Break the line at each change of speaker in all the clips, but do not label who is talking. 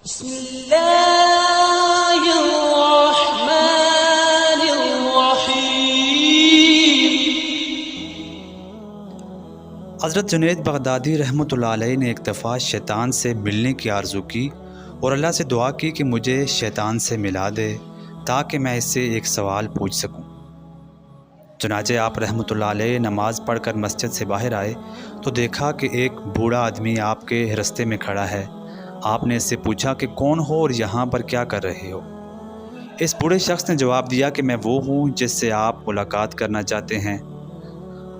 بسم اللہ الرحمن الرحیم۔
حضرت جنید بغدادی رحمۃ اللہ علیہ نے ایک دفعہ شیطان سے ملنے کی آرزو کی اور اللہ سے دعا کی کہ مجھے شیطان سے ملا دے تاکہ میں اس سے ایک سوال پوچھ سکوں۔ چنانچہ آپ رحمۃ اللہ علیہ نماز پڑھ کر مسجد سے باہر آئے تو دیکھا کہ ایک بوڑھا آدمی آپ کے رستے میں کھڑا ہے۔ آپ نے اس سے پوچھا کہ کون ہو اور یہاں پر کیا کر رہے ہو؟ اس بوڑھے شخص نے جواب دیا کہ میں وہ ہوں جس سے آپ ملاقات کرنا چاہتے ہیں۔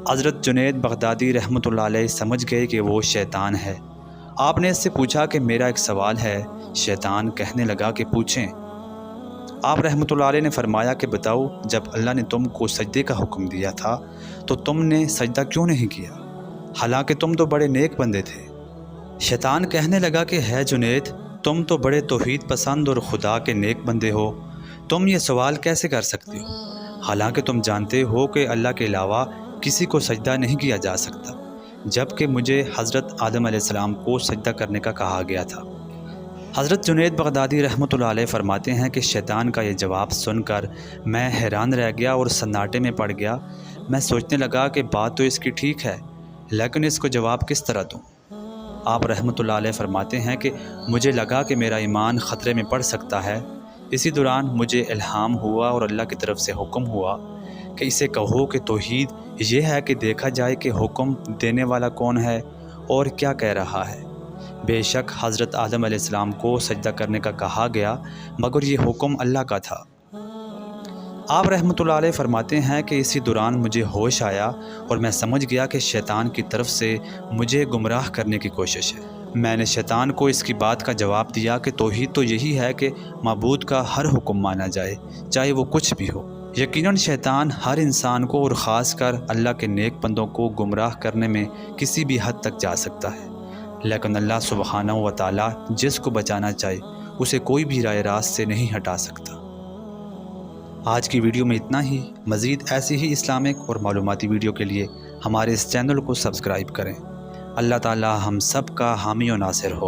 حضرت جنید بغدادی رحمۃ اللہ علیہ سمجھ گئے کہ وہ شیطان ہے۔ آپ نے اس سے پوچھا کہ میرا ایک سوال ہے۔ شیطان کہنے لگا کہ پوچھیں۔ آپ رحمۃ اللہ علیہ نے فرمایا کہ بتاؤ، جب اللہ نے تم کو سجدے کا حکم دیا تھا تو تم نے سجدہ کیوں نہیں کیا، حالانکہ تم تو بڑے نیک بندے تھے؟ شیطان کہنے لگا کہ ہے جنید، تم تو بڑے توحید پسند اور خدا کے نیک بندے ہو، تم یہ سوال کیسے کر سکتے ہو، حالانکہ تم جانتے ہو کہ اللہ کے علاوہ کسی کو سجدہ نہیں کیا جا سکتا، جبکہ مجھے حضرت آدم علیہ السلام کو سجدہ کرنے کا کہا گیا تھا۔ حضرت جنید بغدادی رحمۃ اللہ علیہ فرماتے ہیں کہ شیطان کا یہ جواب سن کر میں حیران رہ گیا اور سناٹے میں پڑ گیا۔ میں سوچنے لگا کہ بات تو اس کی ٹھیک ہے، لیکن اس کو جواب کس طرح دوں؟ آپ رحمۃ اللہ علیہ فرماتے ہیں کہ مجھے لگا کہ میرا ایمان خطرے میں پڑ سکتا ہے۔ اسی دوران مجھے الہام ہوا اور اللہ کی طرف سے حکم ہوا کہ اسے کہو کہ توحید یہ ہے کہ دیکھا جائے کہ حکم دینے والا کون ہے اور کیا کہہ رہا ہے۔ بے شک حضرت آدم علیہ السلام کو سجدہ کرنے کا کہا گیا، مگر یہ حکم اللہ کا تھا۔ آپ رحمۃ اللہ علیہ فرماتے ہیں کہ اسی دوران مجھے ہوش آیا اور میں سمجھ گیا کہ شیطان کی طرف سے مجھے گمراہ کرنے کی کوشش ہے۔ میں نے شیطان کو اس کی بات کا جواب دیا کہ توحید تو یہی ہے کہ معبود کا ہر حکم مانا جائے، چاہے وہ کچھ بھی ہو۔ یقیناً شیطان ہر انسان کو اور خاص کر اللہ کے نیک بندوں کو گمراہ کرنے میں کسی بھی حد تک جا سکتا ہے، لیکن اللہ سبحانہ و تعالیٰ جس کو بچانا چاہے اسے کوئی بھی راہ راست سے نہیں ہٹا سکتا۔ آج کی ویڈیو میں اتنا ہی۔ مزید ایسی ہی اسلامک اور معلوماتی ویڈیو کے لیے ہمارے اس چینل کو سبسکرائب کریں۔ اللہ تعالی ہم سب کا حامی و ناصر ہو۔